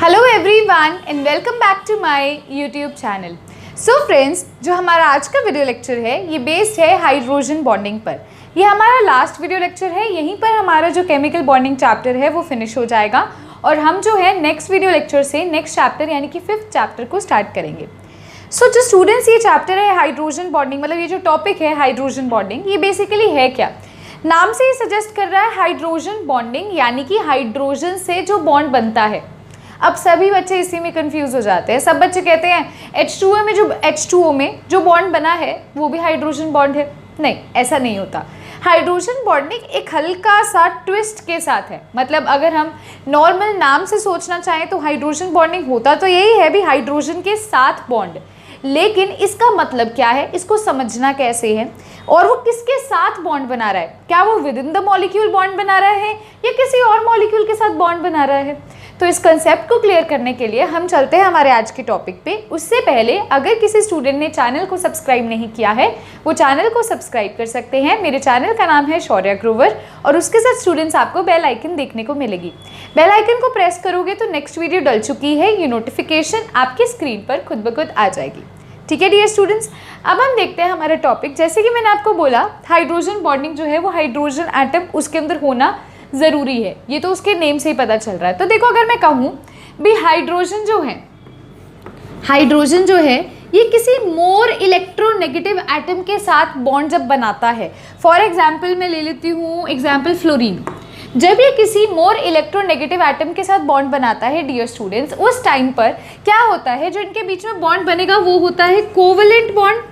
Hello everyone and welcome back to my YouTube channel. So friends, जो हमारा आज का वीडियो लेक्चर है ये बेस्ड है हाइड्रोजन बॉन्डिंग पर। ये हमारा लास्ट वीडियो लेक्चर है, यहीं पर हमारा जो केमिकल बॉन्डिंग चैप्टर है वो फिनिश हो जाएगा और हम जो है नेक्स्ट वीडियो लेक्चर से नेक्स्ट चैप्टर यानी कि 5th चैप्टर को स्टार्ट करेंगे। सो जो स्टूडेंट्स ये चैप्टर है हाइड्रोजन बॉन्डिंग, मतलब ये जो टॉपिक है हाइड्रोजन बॉन्डिंग, ये बेसिकली है क्या? नाम से ही सजेस्ट कर रहा है हाइड्रोजन बॉन्डिंग, यानी कि हाइड्रोजन से जो बॉन्ड बनता है। अब सभी बच्चे इसी में कंफ्यूज हो जाते हैं। सब बच्चे कहते हैं H2O में जो बॉन्ड बना है वो भी हाइड्रोजन बॉन्ड है। नहीं, ऐसा नहीं होता। हाइड्रोजन बॉन्डिंग एक हल्का सा ट्विस्ट के साथ है। मतलब अगर हम नॉर्मल नाम से सोचना चाहें तो हाइड्रोजन बॉन्डिंग होता तो यही है भी, हाइड्रोजन के साथ बॉन्ड। लेकिन इसका मतलब क्या है, इसको समझना कैसे है और वो किसके साथ बॉन्ड बना रहा है? क्या वो with in the molecule bond बना रहा है या किसी और मॉलिक्यूल के साथ बॉन्ड बना रहा है? तो इस कंसेप्ट को क्लियर करने के लिए हम चलते हैं हमारे आज के टॉपिक पे। उससे पहले अगर किसी स्टूडेंट ने चैनल को सब्सक्राइब नहीं किया है वो चैनल को सब्सक्राइब कर सकते हैं। मेरे चैनल का नाम है शौर्या ग्रोवर और उसके साथ स्टूडेंट्स आपको बेल आइकन देखने को मिलेगी। बेल आइकन को प्रेस करोगे तो नेक्स्ट वीडियो डल चुकी है ये नोटिफिकेशन आपकी स्क्रीन पर खुद ब खुद आ जाएगी। ठीक है डियर स्टूडेंट्स, अब हम देखते हैं हमारा टॉपिक। जैसे कि मैंने आपको बोला, हाइड्रोजन बॉन्डिंग जो है वो हाइड्रोजन एटम उसके अंदर होना ज़रूरी है, ये तो उसके नेम से ही पता चल रहा है। तो देखो, अगर मैं कहूँ भी हाइड्रोजन जो है ये किसी मोर इलेक्ट्रोनेगेटिव एटम के साथ बॉन्ड जब बनाता है, फॉर एग्जाम्पल मैं ले लेती हूँ एग्जाम्पल फ्लोरीन। जब ये किसी मोर इलेक्ट्रोनेगेटिव एटम के साथ बॉन्ड बनाता है डियर स्टूडेंट्स, उस टाइम पर क्या होता है, जो इनके बीच में बॉन्ड बनेगा वो होता है कोवलेंट बॉन्ड।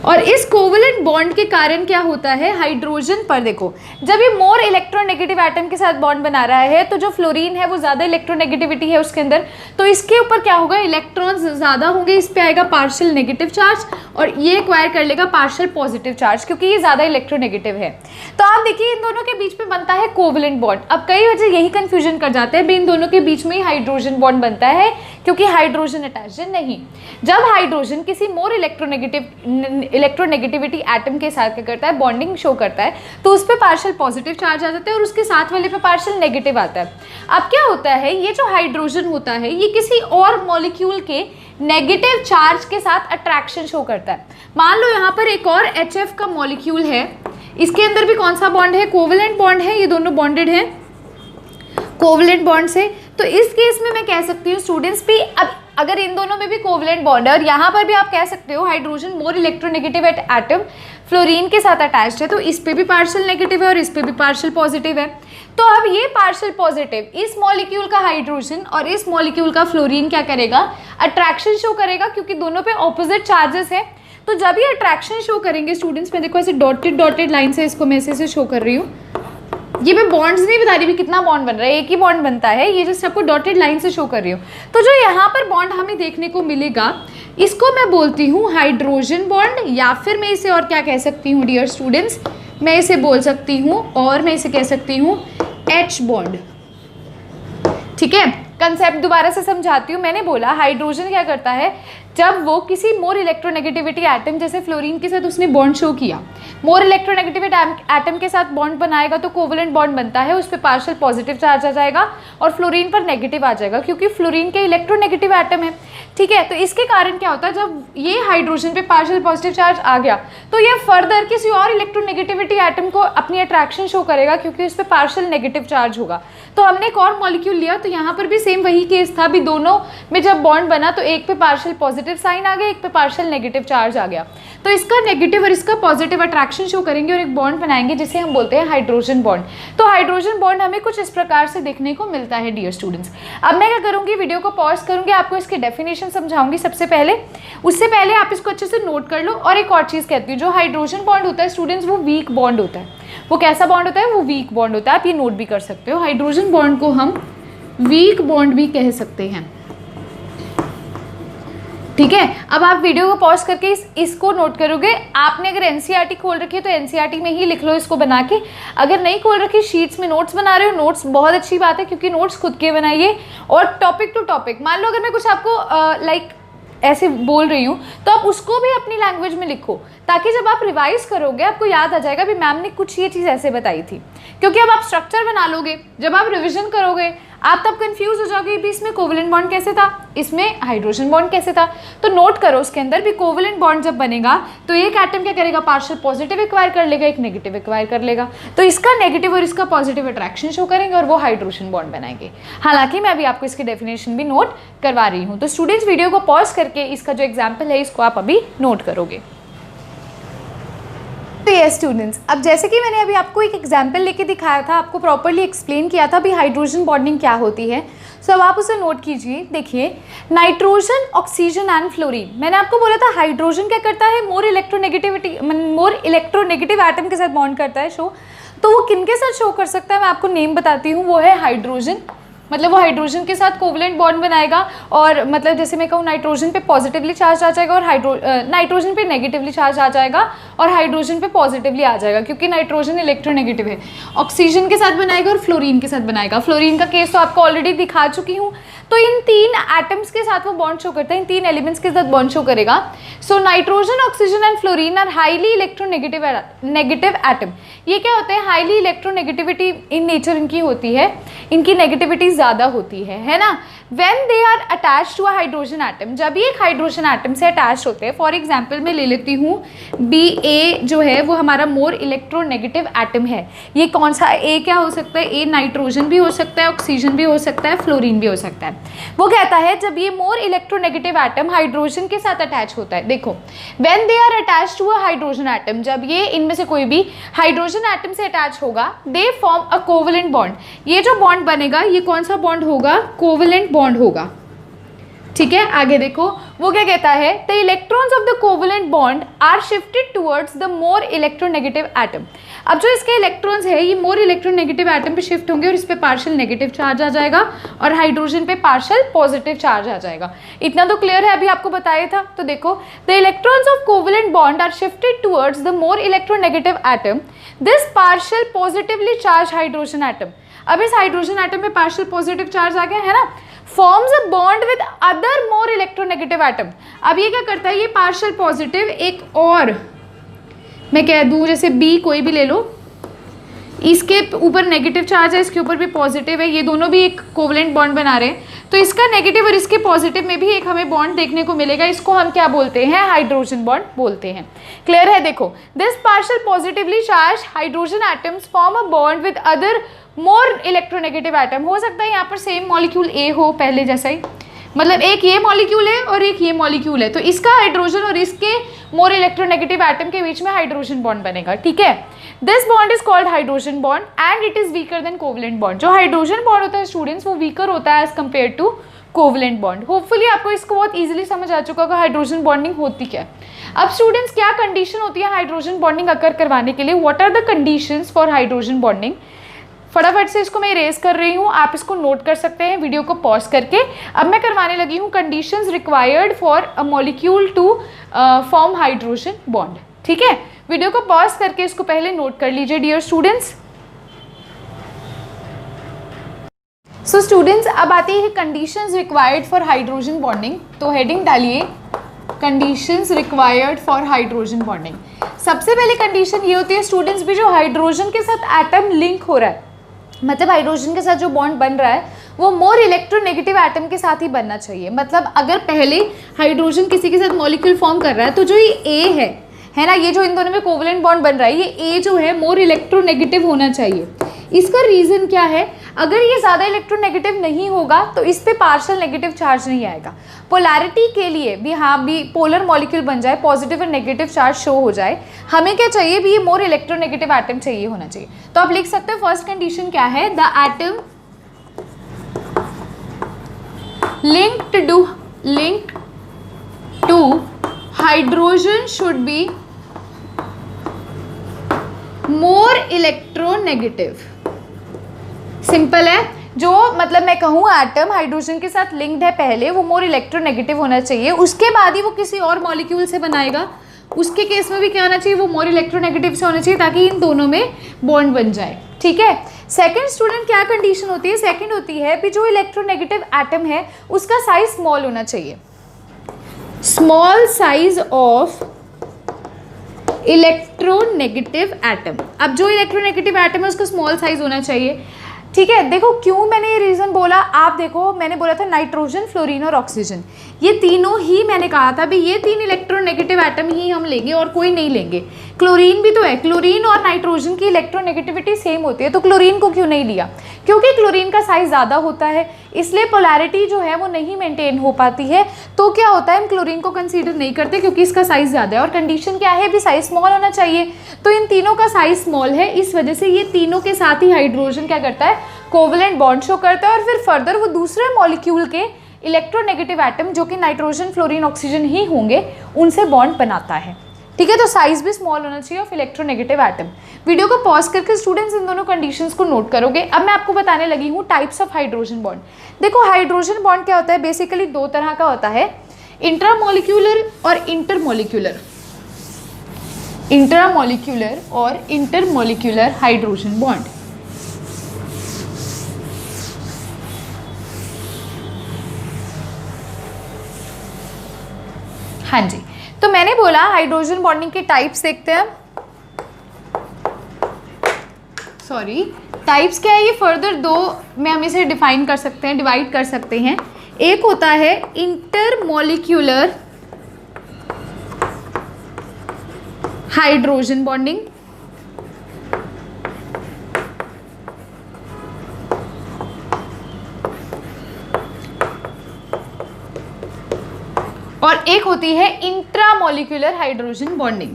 और इस कोवलेंट बॉन्ड के कारण क्या होता है, हाइड्रोजन पर देखो, जब ये मोर इलेक्ट्रोनेगेटिव एटम के साथ बॉन्ड बना रहा है तो जो फ्लोरीन है वो ज़्यादा इलेक्ट्रोनेगेटिविटी है उसके अंदर, तो इसके ऊपर क्या होगा, इलेक्ट्रॉन्स ज़्यादा होंगे, इस पे आएगा पार्शियल नेगेटिव चार्ज और ये एक्वायर कर लेगा पार्शियल पॉजिटिव चार्ज क्योंकि ये ज़्यादा इलेक्ट्रोनेगेटिव है। तो आप देखिए इन दोनों के बीच में बनता है कोवलेंट बॉन्ड। अब कई वजह यही कन्फ्यूजन कर जाते हैं भी इन दोनों के बीच में ही हाइड्रोजन बॉन्ड बनता है क्योंकि हाइड्रोजन अटैच्ड है। नहीं, जब हाइड्रोजन किसी मोर इलेक्ट्रोनेगेटिविटी एटम के साथ क्या करता है, बॉन्डिंग शो करता है, तो उस पर पार्शियल पॉजिटिव चार्ज आ जाता है और उसके साथ वाले पे पार्शियल नेगेटिव आता है। अब क्या होता है, ये जो हाइड्रोजन होता है ये किसी और मॉलिक्यूल के नेगेटिव चार्ज के साथ अट्रैक्शन शो करता है। मान लो यहाँ पर एक और HF का मॉलिक्यूल है, इसके अंदर भी कौन सा बॉन्ड है, कोवलेंट बॉन्ड है, ये दोनों बॉन्डेड हैं कोवलेंट बॉन्ड से। तो इस केस में मैं कह सकती हूँ स्टूडेंट्स भी, अब अगर इन दोनों में भी कोवलेंट बॉन्ड है और यहाँ पर भी आप कह सकते हो हाइड्रोजन मोर इलेक्ट्रोनेगेटिव एटम फ्लोरीन के साथ अटैच्ड है, तो इस पे भी पार्शियल नेगेटिव है और इस पे भी पार्शियल पॉजिटिव है। तो अब ये पार्शियल पॉजिटिव इस मॉलिक्यूल का हाइड्रोजन और इस मॉलिक्यूल का फ्लोरीन क्या करेगा, अट्रैक्शन शो करेगा क्योंकि दोनों पे ऑपोजिट चार्जेस है। तो जब ये अट्रैक्शन शो करेंगे स्टूडेंट्स, में देखो ऐसे डॉटेड लाइन से इसको मैं ऐसे शो कर रही हूँ, ये मैं बॉन्ड्स नहीं बता रही भी कितना बॉन्ड बन रहा है, एक ही बॉन्ड बनता है, ये जस्ट आपको डॉटेड लाइन से शो कर रही हूँ। तो जो यहाँ पर बॉन्ड हमें देखने को मिलेगा इसको मैं बोलती हूँ हाइड्रोजन बॉन्ड, या फिर मैं इसे और क्या कह सकती हूँ डियर स्टूडेंट्स, मैं इसे बोल सकती हूँ और मैं इसे कह सकती हूँ H बॉन्ड। ठीक है, कंसेप्ट दोबारा से समझाती हूँ। मैंने बोला हाइड्रोजन क्या करता है, जब वो किसी मोर इलेक्ट्रोनेगेटिविटी एटम जैसे फ्लोरीन के साथ उसने बॉन्ड शो किया, मोर इलेक्ट्रोनेगेटिविटी एटम के साथ बॉन्ड बनाएगा तो कोवलेंट बॉन्ड बनता है, उस पर पार्शियल पॉजिटिव चार्ज आ जाएगा और फ्लोरीन पर नेगेटिव आ जाएगा क्योंकि फ्लोरीन के इलेक्ट्रोनेगेटिव एटम है। ठीक है, तो इसके कारण क्या होता है, जब ये हाइड्रोजन पे पार्शियल पॉजिटिव चार्ज आ गया तो ये फर्दर किसी और इलेक्ट्रोनेगेटिविटी एटम को अपनी अट्रैक्शन शो करेगा क्योंकि उस पर पार्शियल नेगेटिव चार्ज होगा। तो हमने एक और मॉलिक्यूल लिया, तो यहाँ पर भी सेम वही केस था भी, दोनों में जब बॉन्ड बना तो एक पे पार्शियल पॉजिटिव साइन आ गया, एक पे पार्शियल नेगेटिव चार्ज आ गया, तो इसका नेगेटिव और इसका पॉजिटिव अट्रैक्शन शो करेंगे और एक बॉन्ड बनाएंगे जिसे हम बोलते हैं हाइड्रोजन बॉन्ड। तो हाइड्रोजन बॉन्ड हमें कुछ इस प्रकार से देखने को मिलता है डियर स्टूडेंट्स। अब मैं क्या करूंगी, वीडियो को पॉज करूंगी, आपको इसकी डेफिनेशन समझाऊंगी सबसे पहले। उससे पहले आप इसको अच्छे से नोट कर लो। और एक और चीज़ कहती हूँ, जो हाइड्रोजन बॉन्ड होता है स्टूडेंट्स वो वीक बॉन्ड होता है। वो कैसा बॉन्ड होता है, वो वीक बॉन्ड होता है। आप ये नोट भी कर सकते हो, हाइड्रोजन बॉन्ड को हम वीक बॉन्ड भी कह सकते हैं। ठीक है, अब आप वीडियो को पॉज करके इसको नोट करोगे। आपने अगर एनसीईआरटी खोल रखी है तो एनसीईआरटी में ही लिख लो इसको बना के। अगर नहीं खोल रखी, शीट्स में नोट्स बना रहे हो, नोट्स बहुत अच्छी बात है क्योंकि नोट्स खुद के बनाइए और टॉपिक टू टॉपिक। मान लो अगर मैं कुछ आपको लाइक ऐसे बोल रही हूँ तो आप उसको भी अपनी लैंग्वेज में लिखो ताकि जब आप रिवाइज करोगे आपको याद आ जाएगा भी मैम ने कुछ ये चीज़ ऐसे बताई थी। क्योंकि अब आप स्ट्रक्चर बना लोगे, जब आप रिविजन करोगे आप तब कंफ्यूज हो जाओगे भी इसमें कोवेलेंट बॉन्ड कैसे था, इसमें हाइड्रोजन बॉन्ड कैसे था। तो नोट करो उसके अंदर भी कोवेलेंट बॉन्ड जब बनेगा तो एक एटम क्या करेगा, पार्शियल पॉजिटिव एक्वायर कर लेगा, एक नेगेटिव एक्वायर कर लेगा, तो इसका नेगेटिव और इसका पॉजिटिव अट्रैक्शन शो करेंगे और वो हाइड्रोजन बॉन्ड बनाएंगे। हालांकि मैं अभी आपको इसकी डेफिनेशन भी नोट करवा रही हूँ, तो स्टूडेंट्स वीडियो को पॉज करके इसका जो एग्जाम्पल है इसको आप अभी नोट करोगे। तो ये स्टूडेंट्स, अब जैसे कि मैंने अभी आपको एक एग्जाम्पल लेके दिखाया था, आपको प्रॉपर्ली एक्सप्लेन किया था भी हाइड्रोजन बॉन्डिंग क्या होती है। सो अब आप उसे नोट कीजिए। देखिए, नाइट्रोजन, ऑक्सीजन एंड फ्लोरीन, मैंने आपको बोला था हाइड्रोजन क्या करता है, मोर इलेक्ट्रोनेगेटिव एटम के साथ बॉन्ड करता है शो। तो वो किन के साथ शो कर सकता है, मैं आपको नेम बताती हूँ, वो है हाइड्रोजन, मतलब वो हाइड्रोजन के साथ कोवेलेंट बॉन्ड बनाएगा, और मतलब जैसे मैं कहूँ नाइट्रोजन पे पॉजिटिवली चार्ज आ जाएगा और नाइट्रोजन पे नेगेटिवली चार्ज आ जाएगा और हाइड्रोजन पे पॉजिटिवली आ जाएगा, क्योंकि नाइट्रोजन इलेक्ट्रोनेगेटिव है। ऑक्सीजन के साथ बनाएगा और फ्लोरीन के साथ बनाएगा। फ्लोरीन का केस तो आपको ऑलरेडी दिखा चुकी हूँ। तो इन तीन एटम्स के साथ वो बॉन्ड शो करता है, इन तीन एलिमेंट्स के साथ बॉन्ड शो करेगा। So nitrogen, oxygen and fluorine are highly electronegative atom. ये क्या होते हैं, हाईली इलेक्ट्रोनेगेटिविटी इन नेचर इनकी होती है, इनकी नेगेटिविटी ज़्यादा होती है ना। When they are attach to a hydrogen atom, जब ये एक हाइड्रोजन एटम से अटैच होते हैं, फॉर एग्जाम्पल मैं ले लेती हूँ Ba जो है वो हमारा मोर इलेक्ट्रोनेगेटिव एटम है। ये कौन सा ए क्या हो सकता है, ए नाइट्रोजन भी हो सकता है, ऑक्सीजन भी हो सकता है, फ्लोरीन भी हो सकता है। वो कहता है जब ये मोर इलेक्ट्रोनेगेटिव एटम हाइड्रोजन के साथ अटैच होता है, देखो when they are attach to a hydrogen atom, जब ये इनमें से कोई भी हाइड्रोजन एटम से अटैच होगा, they form a covalent bond. ये जो बॉन्ड बनेगा ये कौन सा बॉन्ड होगा, कोवेलेंट बॉन्ड होगा। ठीक है, आगे देखो वो क्या कहता है, the electrons of the covalent bond are shifted towards the more electronegative atom. अब जो इसके इलेक्ट्रॉन्स है ये मोर इलेक्ट्रोनेगेटिव एटम पे शिफ्ट होंगे और इस पे पार्शियल नेगेटिव चार्ज आ जाएगा और हाइड्रोजन पे पार्शियल पॉजिटिव चार्ज आ जाएगा। इतना तो क्लियर है, अभी आपको बताया था। तो देखो, the electrons of covalent bond are shifted towards the more electronegative atom, this partial positively charge hydrogen atom. अब इस हाइड्रोजन एटम में पार्शियल पॉजिटिव चार्ज आ गया है ना, forms a bond with other more electronegative atom. अब ये क्या करता है, ये पार्शियल पॉजिटिव एक और मैं कह दूं जैसे बी कोई भी ले लो, इसके ऊपर नेगेटिव चार्ज है, इसके ऊपर भी पॉजिटिव है, ये दोनों भी एक कोवेलेंट बॉन्ड बना रहे हैं, तो इसका नेगेटिव और इसके पॉजिटिव में भी एक हमें बॉन्ड देखने को मिलेगा। इसको हम क्या बोलते हैं, हाइड्रोजन बॉन्ड बोलते हैं। क्लियर है, देखो this partial positively charge hydrogen atoms form a bond with other more electronegative atom. हो सकता है यहाँ पर सेम मॉलिक्यूल ए हो पहले जैसा ही, मतलब एक ये मॉलिक्यूल है और एक ये मॉलिक्यूल है, तो इसका हाइड्रोजन और इसके मोर इलेक्ट्रोनेगेटिव एटम के बीच में हाइड्रोजन बॉन्ड बनेगा। ठीक है, this bond is called hydrogen bond and it is weaker than covalent bond. जो हाइड्रोजन बॉन्ड होता है स्टूडेंट्स वो वीकर होता है as compare to covalent bond. Hopefully आपको इसको बहुत इजीली समझ आ चुका होगा हाइड्रोजन बॉन्डिंग होती क्या है। अब स्टूडेंट्स क्या कंडीशन होती है हाइड्रोजन बॉन्डिंग अकर करवाने के लिए, what are the conditions for hydrogen bonding. फटाफट से इसको मैं इरेज कर रही हूँ, आप इसको नोट कर सकते हैं वीडियो को पॉज करके। अब मैं करवाने लगी हूँ conditions required for a molecule to form hydrogen bond. ठीक है, वीडियो को पॉज करके इसको पहले नोट कर लीजिए डियर स्टूडेंट्स। सो स्टूडेंट्स, अब आती है conditions required for hydrogen bonding. तो हेडिंग डालिए conditions required for hydrogen bonding. सबसे पहले कंडीशन ये होती है स्टूडेंट्स भी जो हाइड्रोजन के साथ एटम लिंक हो रहा है, मतलब हाइड्रोजन के साथ जो बॉन्ड बन रहा है वो मोर इलेक्ट्रोनेगेटिव एटम के साथ ही बनना चाहिए। मतलब अगर पहले हाइड्रोजन किसी के साथ मॉलिक्यूल फॉर्म कर रहा है तो जो ये ए है ना, ये जो इन दोनों में कोवेलेंट बॉन्ड बन रहा है, ये ए जो है मोर इलेक्ट्रोनेगेटिव होना चाहिए। इसका रीज़न क्या है, अगर ये ज़्यादा इलेक्ट्रोनेगेटिव नहीं होगा तो इस पे पार्शियल नेगेटिव चार्ज नहीं आएगा। पोलैरिटी के लिए भी हाँ भी पोलर मॉलिक्यूल बन जाए, पॉजिटिव और नेगेटिव चार्ज शो हो जाए, हमें क्या चाहिए भी ये मोर इलेक्ट्रोनेगेटिव एटम चाहिए होना चाहिए। तो आप लिख सकते हो फर्स्ट कंडीशन क्या है, the atom linked to hydrogen should be more electronegative। Simple है, जो मतलब मैं कहूँ एटम हाइड्रोजन के साथ लिंक्ड है पहले, वो मोर इलेक्ट्रोनेगेटिव होना चाहिए, उसके बाद ही वो किसी और मॉलिक्यूल से बनाएगा, उसके केस में भी क्या होना चाहिए, वो मोर इलेक्ट्रोनेगेटिव से होना चाहिए ताकि इन दोनों में बॉन्ड बन जाए। ठीक है, सेकंड स्टूडेंट क्या कंडीशन होती है, सेकंड होती है कि जो इलेक्ट्रोनेगेटिव एटम है उसका साइज स्मॉल होना चाहिए, small size of electronegative atom. अब जो इलेक्ट्रोनेगेटिव एटम है उसका स्मॉल साइज होना चाहिए। ठीक है, देखो क्यों मैंने ये रीज़न बोला, आप देखो मैंने बोला था नाइट्रोजन, फ्लोरीन और ऑक्सीजन, ये तीनों ही मैंने कहा था भी ये 3 इलेक्ट्रोनेगेटिव एटम ही हम लेंगे और कोई नहीं लेंगे। क्लोरीन भी तो है, क्लोरीन और नाइट्रोजन की इलेक्ट्रोनेगेटिविटी सेम होती है, तो क्लोरीन को क्यों नहीं लिया? क्योंकि क्लोरीन का साइज़ ज़्यादा होता है, इसलिए पोलैरिटी जो है वो नहीं मेंटेन हो पाती है। तो क्या होता है, हम क्लोरीन को कंसीडर नहीं करते क्योंकि इसका साइज़ ज़्यादा है, और कंडीशन क्या है भी साइज़ स्मॉल होना चाहिए। तो इन तीनों का साइज़ स्मॉल है, इस वजह से ये तीनों के साथ ही हाइड्रोजन क्या करता है, कोवलेंट बॉन्ड शो करता है, और फिर फर्दर वो दूसरे मॉलिक्यूल के इलेक्ट्रोनेगेटिव एटम जो कि नाइट्रोजन, फ्लोरीन, ऑक्सीजन ही होंगे, उनसे बॉन्ड बनाता है। ठीक है, तो साइज भी स्मॉल होना चाहिए ऑफ इलेक्ट्रोनेगेटिव एटम। वीडियो को पॉज करके स्टूडेंट्स इन दोनों कंडीशंस को नोट करोगे। अब मैं आपको बताने लगी हूँ टाइप्स ऑफ हाइड्रोजन बॉन्ड। देखो हाइड्रोजन बॉन्ड क्या होता है, बेसिकली 2 तरह का होता है, इंट्रामोलिक्यूलर और इंटरमोलिक्यूलर। इंट्रामोलिक्यूलर और इंटरमोलिक्यूलर हाइड्रोजन बॉन्ड। हाँ जी, तो मैंने बोला हाइड्रोजन बॉन्डिंग के टाइप्स देखते हैं। सॉरी, टाइप्स क्या है, ये फर्दर 2 में हम इसे डिफाइन कर सकते हैं, डिवाइड कर सकते हैं। एक होता है इंटरमोलिक्यूलर हाइड्रोजन बॉन्डिंग, और एक होती है इंट्रामोलिक्यूलर हाइड्रोजन बॉन्डिंग।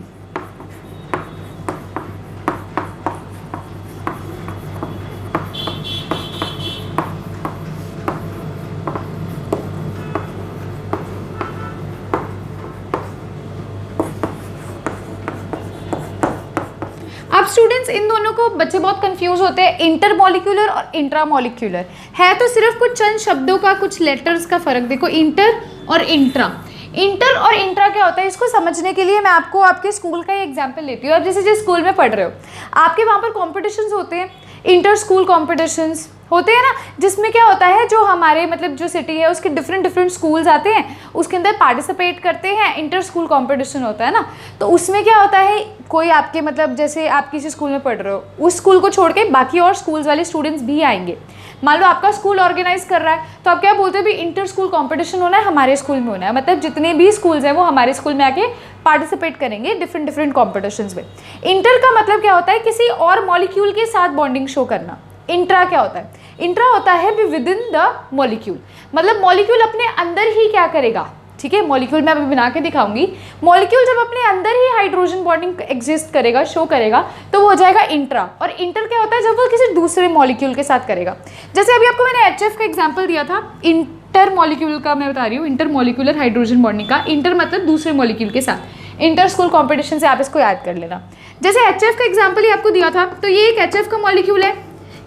अब स्टूडेंट्स इन दोनों को बच्चे बहुत कंफ्यूज होते हैं, इंटरमोलिक्यूलर और इंट्रामोलिक्यूलर है तो सिर्फ कुछ चंद शब्दों का, कुछ लेटर्स का फर्क। देखो इंटर और इंट्रा, इंटर और इंट्रा क्या होता है, इसको समझने के लिए मैं आपको आपके स्कूल का ही एग्जांपल लेती हूँ। अब जैसे जिस स्कूल में पढ़ रहे हो, आपके वहाँ पर कॉम्पिटिशन्स होते हैं, इंटर स्कूल कॉम्पिटिशन्स होते हैं ना, जिसमें क्या होता है जो हमारे मतलब जो सिटी है उसके डिफरेंट स्कूल्स आते हैं, उसके अंदर पार्टिसिपेट करते हैं, इंटर स्कूल कॉम्पिटिशन होता है ना। तो उसमें क्या होता है, कोई आपके मतलब जैसे आप किसी स्कूल में पढ़ रहे हो, उस स्कूल को छोड़ के बाकी और स्कूल्स वाले स्टूडेंट्स भी आएंगे। मान लो आपका स्कूल ऑर्गेनाइज कर रहा है, तो आप क्या बोलते हो भी इंटर स्कूल कॉम्पिटिशन होना है, हमारे स्कूल में होना है, मतलब जितने भी स्कूल्स हैं वो हमारे स्कूल में आके पार्टिसिपेट करेंगे डिफरेंट कॉम्पिटिशन्स में। इंटर का मतलब क्या होता है, किसी और मॉलिक्यूल के साथ बॉन्डिंग शो करना। इंट्रा क्या होता है, इंट्रा होता है विद इन द मॉलिक्यूल, मतलब मॉलिक्यूल अपने अंदर ही क्या करेगा। ठीक है, मॉलिक्यूल मैं अभी बना के दिखाऊंगी। मॉलिक्यूल जब अपने अंदर ही हाइड्रोजन बॉन्डिंग एग्जिस्ट करेगा, शो करेगा, तो वो हो जाएगा इंट्रा। और इंटर क्या होता है, जब वो किसी दूसरे मॉलिक्यूल के साथ करेगा। जैसे अभी आपको मैंने HF का एग्जाम्पल दिया था, इंटर मॉलिक्यूल का मैं बता रही हूँ, इंटर मॉलिक्यूलर हाइड्रोजन बॉन्डिंग का। इंटर मतलब दूसरे मॉलिक्यूल के साथ, इंटर स्कूल कॉम्पिटिशन से आप इसको याद कर लेना। जैसे HF का एग्जाम्पल ही आपको दिया था, तो ये एक HF का मॉलिक्यूल है,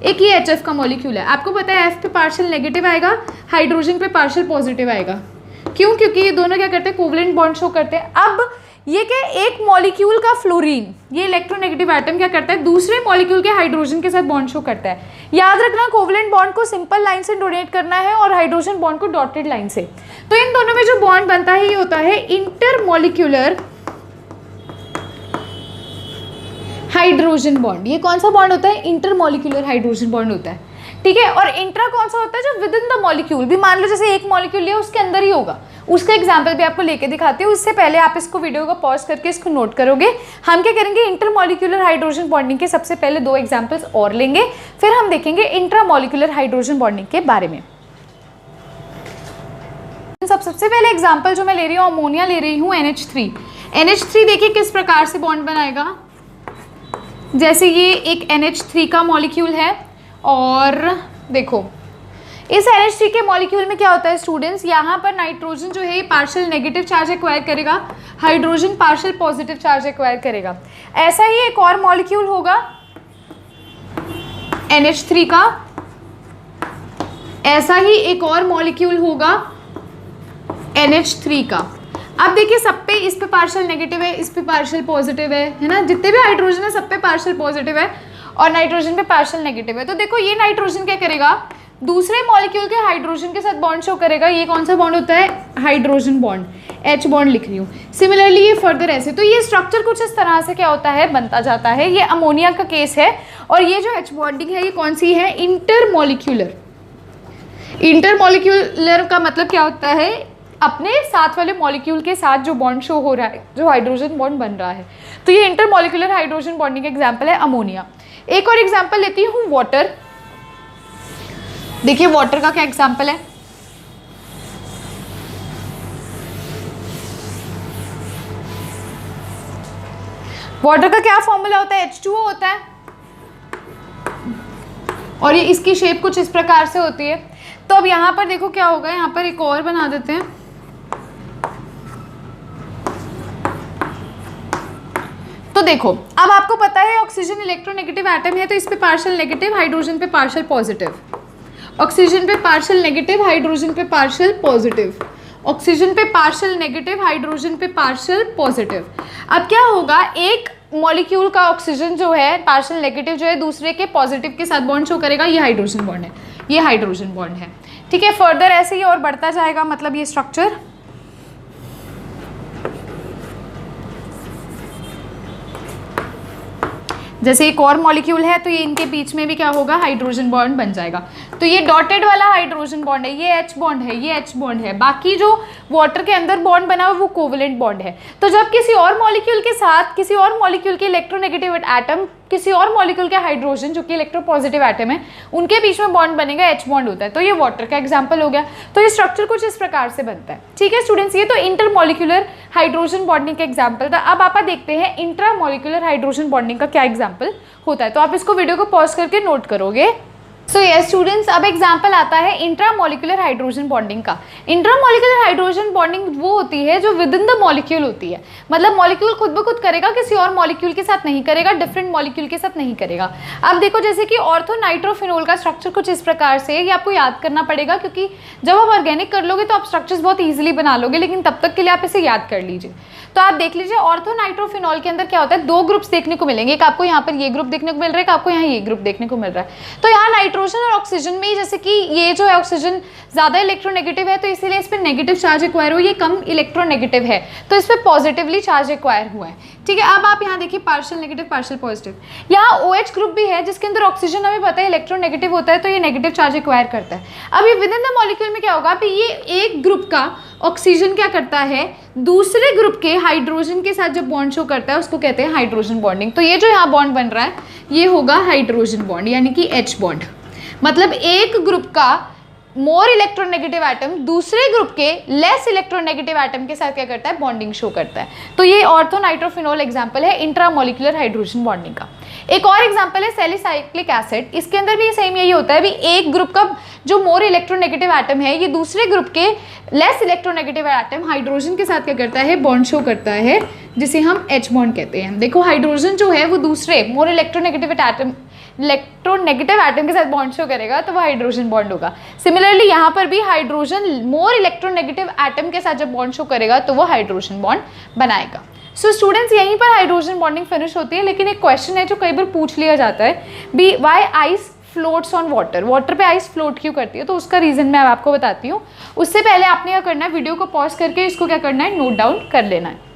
एक ये HF का मॉलिक्यूल है। आपको पता है F पे पार्शियल नेगेटिव आएगा, हाइड्रोजन पे पार्शियल पॉजिटिव आएगा। क्यों? क्योंकि ये दोनों क्या करते हैं, कोवलेंट बॉन्ड शो करते हैं। अब ये क्या, एक मॉलिक्यूल का फ्लोरीन, ये इलेक्ट्रोनेगेटिव एटम क्या करता है, दूसरे मॉलिक्यूल के हाइड्रोजन के साथ बॉन्ड शो करता है। याद रखना, कोवलेंट बॉन्ड को सिंपल लाइन से डोनेट करना है और हाइड्रोजन बॉन्ड को डॉटेड लाइन से। तो इन दोनों में जो बॉन्ड बनता है ये होता है इंटरमॉलिक्यूलर हाइड्रोजन बॉन्ड। ये कौन सा बॉन्ड होता है, इंटरमॉलिक्यूलर हाइड्रोजन बॉन्ड होता है। ठीक है, और इंट्रा कौन सा होता है, जो विद इन द मॉलिक्यूल भी, मान लो जैसे एक मॉलिक्यूल लिया उसके अंदर ही होगा। उसका एग्जांपल भी आपको लेके दिखाती हूँ, उससे पहले आप इसको वीडियो को पॉज करके इसको नोट करोगे। हम क्या करेंगे, इंटरमॉलिक्यूलर हाइड्रोजन बॉन्डिंग के सबसे पहले 2 एग्जांपल्स और लेंगे, फिर हम देखेंगे इंट्रामॉलिक्यूलर हाइड्रोजन बॉन्डिंग के बारे में। सबसे पहले एग्जाम्पल जो मैं ले रही हूँ, अमोनिया ले रही हूँ, NH3। NH3 देखिए किस प्रकार से बॉन्ड बनाएगा। जैसे ये एक NH3 का मॉलिक्यूल है, और देखो इस NH3 के मॉलिक्यूल में क्या होता है स्टूडेंट्स, यहाँ पर नाइट्रोजन जो है पार्शियल नेगेटिव चार्ज एक्वायर करेगा, hydrogen partial positive charge acquire करेगा। ऐसा ही एक और मॉलिक्यूल होगा NH3 का, ऐसा ही एक और मॉलिक्यूल होगा NH3 का। अब देखिए सब पे, इस पे पार्शियल नेगेटिव है, इस पे पार्शियल पॉजिटिव है ना, जितने भी हाइड्रोजन है सब पे पार्शियल पॉजिटिव है और नाइट्रोजन पे पार्शियल नेगेटिव है। तो देखो ये नाइट्रोजन क्या करेगा, दूसरे मॉलिक्यूल के हाइड्रोजन के साथ बॉन्ड शो करेगा। ये कौन सा बॉन्ड होता है? हाइड्रोजन बॉन्ड, H बॉन्ड लिख रही हूँ। सिमिलरली ये फर्दर ऐसे, तो ये स्ट्रक्चर कुछ इस तरह से क्या होता है, बनता जाता है। ये अमोनिया का केस है और ये जो H बॉन्डिंग है ये कौन सी है? इंटरमॉलिक्यूलर। इंटरमॉलिक्यूलर का मतलब क्या होता है? अपने साथ वाले मॉलिक्यूल के साथ जो बॉन्ड शो हो रहा है, जो हाइड्रोजन बॉन्ड बन रहा है। तो ये इंटरमॉलिक्यूलर हाइड्रोजन बॉन्डिंग का एग्जाम्पल है अमोनिया। एक और एग्जाम्पल लेती हूँ वाटर। देखिए वाटर का क्या एग्जाम्पल है? वाटर का क्या फॉर्मूला होता है? H2O होता है और ये इसकी शेप कुछ इस प्रकार से होती है। तो अब यहां पर देखो क्या होगा, यहां पर एक और बना देते हैं। तो देखो अब आपको पता है ऑक्सीजन इलेक्ट्रोनेगेटिव एटम है, तो इस पे पार्शियल नेगेटिव, हाइड्रोजन पे पार्शियल पॉजिटिव। ऑक्सीजन पे पार्शियल नेगेटिव, हाइड्रोजन पे पार्शियल पॉजिटिव। ऑक्सीजन पे पार्शियल नेगेटिव, हाइड्रोजन पे पार्शियल पॉजिटिव। अब क्या होगा, एक मॉलिक्यूल का ऑक्सीजन जो है पार्शियल नेगेटिव जो है दूसरे के पॉजिटिव के साथ बॉन्ड शो करेगा। ये हाइड्रोजन बॉन्ड है, ये हाइड्रोजन बॉन्ड है। ठीक है, फर्दर ऐसे ही और बढ़ता जाएगा, मतलब ये स्ट्रक्चर। जैसे एक और मॉलिक्यूल है तो ये इनके बीच में भी क्या होगा, हाइड्रोजन बॉन्ड बन जाएगा। तो ये डॉटेड वाला हाइड्रोजन बॉन्ड है, ये H बॉन्ड है, ये H बॉन्ड है। बाकी जो वाटर के अंदर बॉन्ड बना हुआ वो कोवेलेंट बॉन्ड है। तो जब किसी और मॉलिक्यूल के साथ किसी और मॉलिक्यूल के इलेक्ट्रोनेगेटिव एटम किसी और मॉलिक्यूल के हाइड्रोजन जो कि इलेक्ट्रोपॉजिटिव एटम है उनके बीच में बॉन्ड बनेगा, H बॉन्ड होता है। तो ये वाटर का एग्जांपल हो गया। तो ये स्ट्रक्चर कुछ इस प्रकार से बनता है। ठीक है स्टूडेंट्स, ये तो इंटरमॉलिक्यूलर हाइड्रोजन बॉन्डिंग का एग्जांपल था। अब आप देखते हैं इंट्रामॉलिक्यूलर हाइड्रोजन बॉन्डिंग का क्या एग्जांपल होता है। तो आप इसको वीडियो को पॉज करके नोट करोगे। सो यस स्टूडेंट्स, अब एग्जाम्पल आता है इंट्रामॉलिक्यूलर हाइड्रोजन बॉन्डिंग का। इंट्रामॉलिक्यूलर हाइड्रोजन बॉन्डिंग वो होती है जो विद इन द मॉलिक्यूल होती है, मतलब मॉलिक्यूल खुद ब खुद करेगा, किसी और मॉलिक्यूल के साथ नहीं करेगा, डिफरेंट मॉलिक्यूल के साथ नहीं करेगा। अब देखो जैसे कि ऑर्थोनाइट्रोफिनोल का स्ट्रक्चर कुछ इस प्रकार से, ये आपको याद करना पड़ेगा क्योंकि जब आप ऑर्गेनिक कर लोगे तो आप स्ट्रक्चर्स बहुत ईजिली बना लोगे, लेकिन तब तक के लिए आप इसे याद कर लीजिए। तो आप देख लीजिए ऑर्थोनाइट्रोफिनॉल के अंदर क्या होता है, दो ग्रुप्स देखने को मिलेंगे। एक आपको यहाँ पर ये ग्रुप देखने को मिल रहा है, एक आपको यहाँ ये ग्रुप देखने को मिल रहा है। तो यहाँ नाइट्रोजन और ऑक्सीजन में जैसे कि ये जो है ऑक्सीजन ज्यादा इलेक्ट्रोनेगेटिव है तो इसीलिए इस पर नेगेटिव चार्ज एक्वायर हुआ, ये कम इलेक्ट्रोनेगेटिव है तो इस पर पॉजिटिवली चार्ज एक्वायर हुआ है। ठीक है, अब आप यहाँ देखिए पार्शियल नेगेटिव पार्शियल पॉजिटिव। यहाँ OH ग्रुप भी है जिसके अंदर ऑक्सीजन हमें पता है इलेक्ट्रोनेगेटिव होता है तो ये नेगेटिव चार्ज एक्वायर करता है। अब ये विद इन द मॉलिक्यूल में क्या होगा, अभी ये एक ग्रुप का ऑक्सीजन क्या करता है, दूसरे ग्रुप के हाइड्रोजन के साथ जब बॉन्ड शो करता है उसको कहते हैं हाइड्रोजन बॉन्डिंग। तो ये जो यहाँ बॉन्ड बन रहा है ये होगा हाइड्रोजन बॉन्ड यानी कि H बॉन्ड। मतलब एक ग्रुप का मोर इलेक्ट्रोनेगेटिव एटम दूसरे ग्रुप के लेस इलेक्ट्रोनेगेटिव एटम के साथ क्या करता है, बॉन्डिंग शो करता है। तो ये ऑर्थोनाइट्रोफिनॉल एग्जांपल है इंट्रामॉलिक्यूलर हाइड्रोजन बॉन्डिंग का। एक और एग्जांपल है सैलिसाइक्लिक एसिड, इसके अंदर भी सेम यही होता है, भी एक ग्रुप का जो मोर इलेक्ट्रोनेगेटिव एटम है ये दूसरे ग्रुप के लेस इलेक्ट्रोनेगेटिव एटम हाइड्रोजन के साथ क्या करता है, बॉन्ड शो करता है, जिसे हम H बॉन्ड कहते हैं। देखो हाइड्रोजन जो है वो दूसरे मोर इलेक्ट्रोनेगेटिव एटम के साथ बॉन्ड शो करेगा तो वो हाइड्रोजन बॉन्ड होगा। सिमिलरली यहाँ पर भी हाइड्रोजन मोर इलेक्ट्रोनेगेटिव एटम के साथ जब बॉन्ड शो करेगा तो वो हाइड्रोजन बॉन्ड बनाएगा। सो स्टूडेंट्स यहीं पर हाइड्रोजन बॉन्डिंग फिनिश होती है। लेकिन एक क्वेश्चन है जो कई बार पूछ लिया जाता है, B why ice floats on water, water पे आइस फ्लोट क्यों करती है, तो उसका रीजन मैं आपको बताती हूँ। उससे पहले आपने क्या करना है, वीडियो को पॉज करके इसको क्या करना है, नोट डाउन कर लेना है।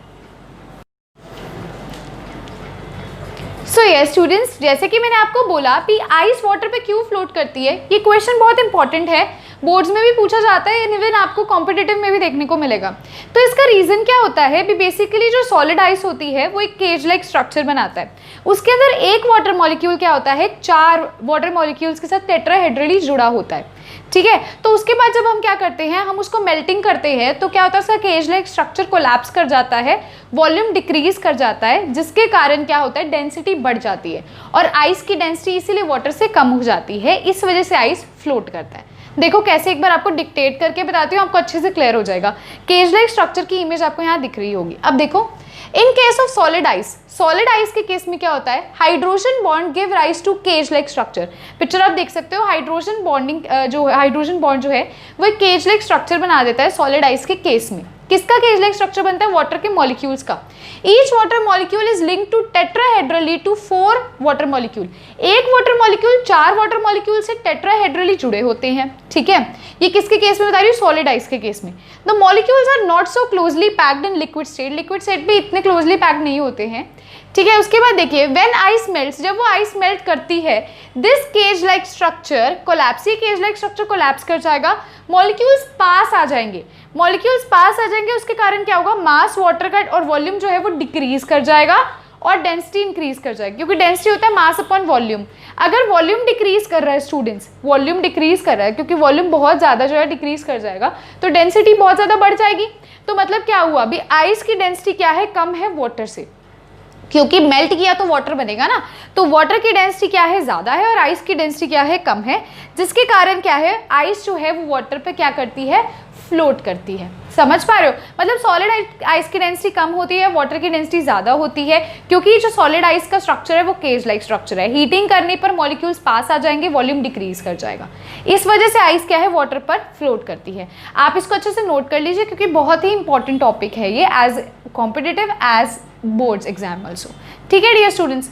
सो यस स्टूडेंट्स, जैसे कि मैंने आपको बोला कि आइस वाटर पे क्यों फ्लोट करती है, ये क्वेश्चन बहुत इंपॉर्टेंट है, बोर्ड्स में भी पूछा जाता है, इवन आपको कॉम्पिटिटिव में भी देखने को मिलेगा। तो इसका रीजन क्या होता है, बेसिकली जो सॉलिड आइस होती है वो एक केज लाइक स्ट्रक्चर बनाता है। उसके अंदर एक वाटर मॉलिक्यूल क्या होता है, 4 वाटर मॉलिक्यूल्स के साथ टेट्राहेड्रली जुड़ा होता है। ठीक है, तो उसके बाद जब हम क्या करते हैं, हम उसको मेल्टिंग करते हैं तो क्या होता है, उसका केज लाइक स्ट्रक्चर कोलैप्स कर जाता है, वॉल्यूम डिक्रीज कर जाता है, जिसके कारण क्या होता है, डेंसिटी बढ़ जाती है और आइस की डेंसिटी इसीलिए वाटर से कम हो जाती है, इस वजह से आइस फ्लोट करता है। देखो कैसे, एक बार आपको डिक्टेट करके बताती हूँ, आपको अच्छे से क्लियर हो जाएगा। केज लाइक स्ट्रक्चर की इमेज आपको यहाँ दिख रही होगी। अब देखो in case of solid ice के केस में क्या होता है, hydrogen bond give rise to cage like structure. Picture आप देख सकते हो, हाइड्रोजन बॉन्ड जो है वो केज लाइक स्ट्रक्चर बना देता है सॉलिड आइस के केस में। किसका केज लाइक स्ट्रक्चर बनता है? वाटर के मॉलिक्यूल्स का। Each water molecule is linked to tetrahedrally to 4 water molecule. एक वाटर मॉलिक्यूल 4 वाटर मॉलिक्यूल से टेट्राहेड्रली जुड़े होते हैं, ठीक है। ये किसके केस में बता रही हूँ? सॉलिड आइस के केस में। The molecules are not so closely packed in liquid state. Liquid state भी इतने क्लोजली पैक्ड नहीं होते हैं, ठीक है। उसके बाद देखिए व्हेन आइस मेल्ट्स, जब वो आइस मेल्ट करती है, this cage like structure collapse, ये केज लाइक स्ट्रक्चर कोलैप्स कर जाएगा, मॉलिक्यूल्स पास आ जाएंगे। मॉलिक्यूल्स पास आ जाएंगे, उसके कारण क्या होगा? मास वाटर का और वॉल्यूम जो है वो डिक्रीज कर जाएगा और डेंसिटी इंक्रीज कर जाएगी, क्योंकि डेंसिटी होता है मास अपॉन वॉल्यूम। अगर वॉल्यूम डिक्रीज कर रहा है स्टूडेंट्स, वॉल्यूम डिक्रीज कर रहा है, क्योंकि वॉल्यूम बहुत ज़्यादा जो है डिक्रीज कर जाएगा, तो डेंसिटी बहुत ज़्यादा बढ़ जाएगी। तो मतलब क्या हुआ? अभी आइस की डेंसिटी क्या है? कम है वाटर से, क्योंकि मेल्ट किया तो वाटर बनेगा ना। तो वाटर की डेंसिटी क्या है? ज़्यादा है, और आइस की डेंसिटी क्या है? कम है, जिसके कारण क्या है? आइस जो है वो वाटर पे क्या करती है? फ्लोट करती है। समझ पा रहे हो? मतलब सॉलिड आइस की डेंसिटी कम होती है, वाटर की डेंसिटी ज़्यादा होती है, क्योंकि जो सॉलिड आइस का स्ट्रक्चर है वो केज लाइक स्ट्रक्चर है। हीटिंग करने पर मॉलिक्यूल्स पास आ जाएंगे, वॉल्यूम डिक्रीज कर जाएगा। इस वजह से आइस क्या है? वाटर पर फ्लोट करती है। आप इसको अच्छे से नोट कर लीजिए, क्योंकि बहुत ही इंपॉर्टेंट टॉपिक है ये, as competitive as boards exam also. ठीक है dear students.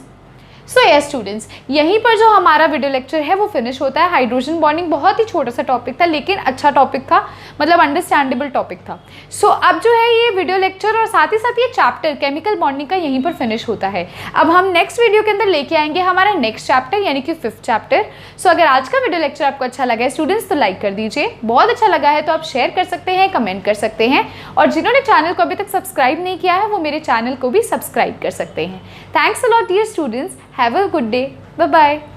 So yes students, यहीं पर जो हमारा वीडियो लेक्चर है वो फिनिश होता है। हाइड्रोजन बॉन्डिंग बहुत ही छोटा सा टॉपिक था, लेकिन अच्छा टॉपिक था, मतलब अंडरस्टैंडेबल टॉपिक था। सो अब जो है ये वीडियो लेक्चर और साथ ही ये चैप्टर केमिकल बॉन्डिंग का यहीं पर फिनिश होता है। अब हम नेक्स्ट वीडियो के अंदर लेके आएंगे हमारा नेक्स्ट चैप्टर, यानी कि 5th चैप्टर। सो अगर आज का वीडियो लेक्चर आपको अच्छा लगा है स्टूडेंट्स, तो लाइक कर दीजिए। बहुत अच्छा लगा है तो आप शेयर कर सकते हैं, कमेंट कर सकते हैं, और जिन्होंने चैनल को अभी तक सब्सक्राइब नहीं किया है वो मेरे चैनल को भी सब्सक्राइब कर सकते हैं। Thanks a lot dear students. Have a good day. Bye-bye.